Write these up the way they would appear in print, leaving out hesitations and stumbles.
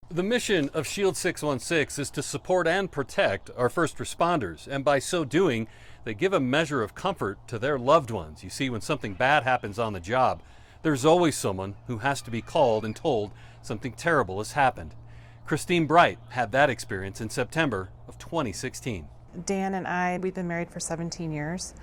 The mission of Shield 616 is to support and protect our first responders, and by so doing, they give a measure of comfort to their loved ones. You see, when something bad happens on the job, there's always someone who has to be called and told something terrible has happened. Christine Brite had that experience in September of 2016. Dan and I, we've been married for 17 years,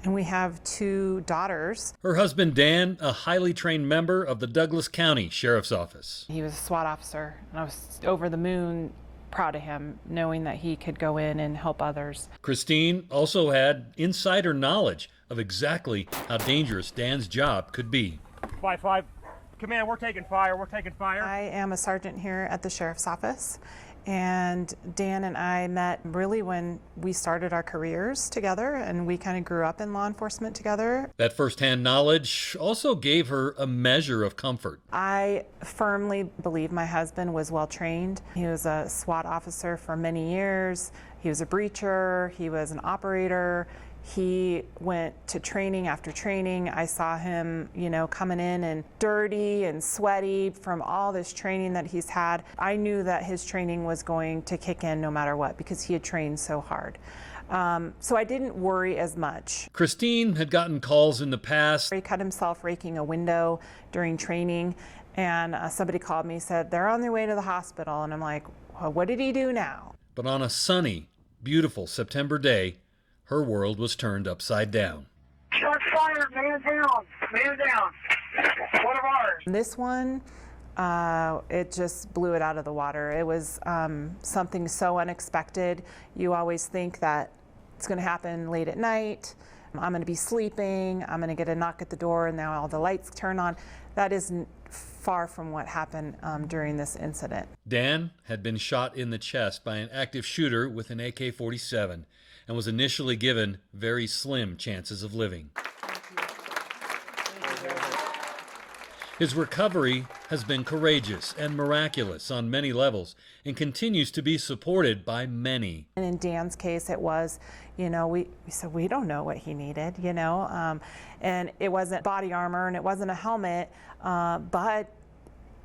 and we have 2 daughters. Her husband, Dan, a highly trained member of the Douglas County Sheriff's Office. He was a SWAT officer, and I was over the moon proud of him, knowing that he could go in and help others. Christine also had insider knowledge of exactly how dangerous Dan's job could be. 5-5. Command, we're taking fire. We're taking fire. I am a sergeant here at the Sheriff's Office, and Dan and I met really when we started our careers together, and we kind of grew up in law enforcement together. That firsthand knowledge also gave her a measure of comfort. I firmly believe my husband was well trained. He was a SWAT officer for many years. He was a breacher. He was an operator. He went to training after training. I saw him, coming in and dirty and sweaty from all this training that he's had. I knew that his training was going to kick in no matter what because he had trained so hard. So I didn't worry as much. Christine had gotten calls in the past. He cut himself raking a window during training, and somebody called me and said, they're on their way to the hospital. And I'm like, well, what did he do now? But on a sunny, beautiful September day, her world was turned upside down. Shots fired. Man down. Man down. One of ours. This one, it just blew it out of the water. It was something so unexpected. You always think that it's going to happen late at night. I'm going to be sleeping. I'm going to get a knock at the door, and now all the lights turn on. That is far from what happened during this incident. Dan had been shot in the chest by an active shooter with an AK-47 and was initially given very slim chances of living. His recovery has been courageous and miraculous on many levels and continues to be supported by many. And in Dan's case, it was, we said we don't know what he needed, and it wasn't body armor and it wasn't a helmet, but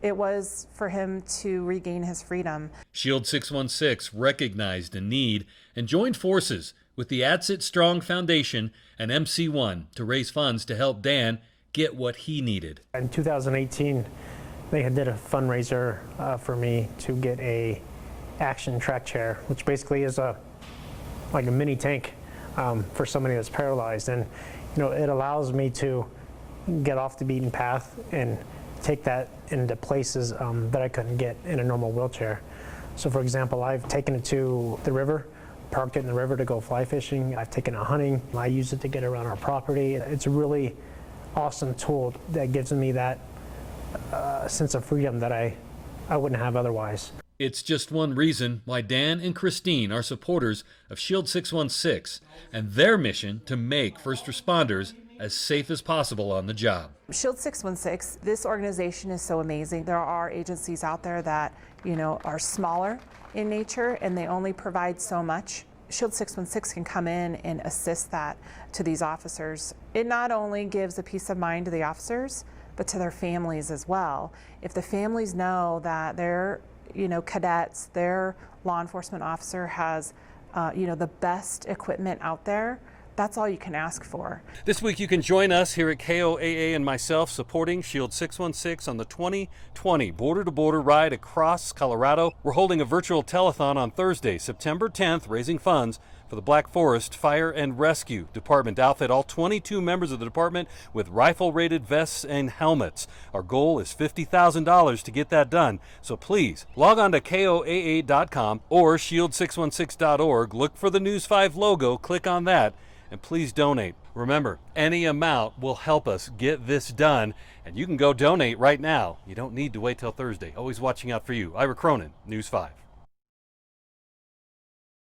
it was for him to regain his freedom. Shield 616 recognized a need and joined forces with the Adsit Strong Foundation and MC1 to raise funds to help Dan get what he needed. In 2018, they did a fundraiser for me to get a action track chair, which basically is like a mini tank for somebody that's paralyzed, and it allows me to get off the beaten path and take that into places that I couldn't get in a normal wheelchair. So for example, I've taken it to the river, parked it in the river to go fly fishing. I've taken it hunting. I use it to get around our property. It's a really awesome tool that gives me that sense of freedom that I wouldn't have otherwise. It's just one reason why Dan and Christine are supporters of Shield 616 and their mission to make first responders as safe as possible on the job. Shield 616, this organization is so amazing. There are agencies out there that, are smaller in nature and they only provide so much. Shield 616 can come in and assist that to these officers. It not only gives a peace of mind to the officers, but to their families as well. If the families know that their, cadets, their law enforcement officer has, the best equipment out there, that's all you can ask for. This week you can join us here at KOAA and myself supporting Shield 616 on the 2020 border-to-border ride across Colorado. We're holding a virtual telethon on Thursday, September 10th, raising funds for the Black Forest Fire and Rescue Department to outfit all 22 members of the department with rifle-rated vests and helmets. Our goal is $50,000 to get that done, so please log on to KOAA.com or shield616.org, look for the News 5 logo, click on that, and please donate. Remember, any amount will help us get this done, and you can go donate right now. You don't need to wait till Thursday. Always watching out for you. Ira Cronin, News 5.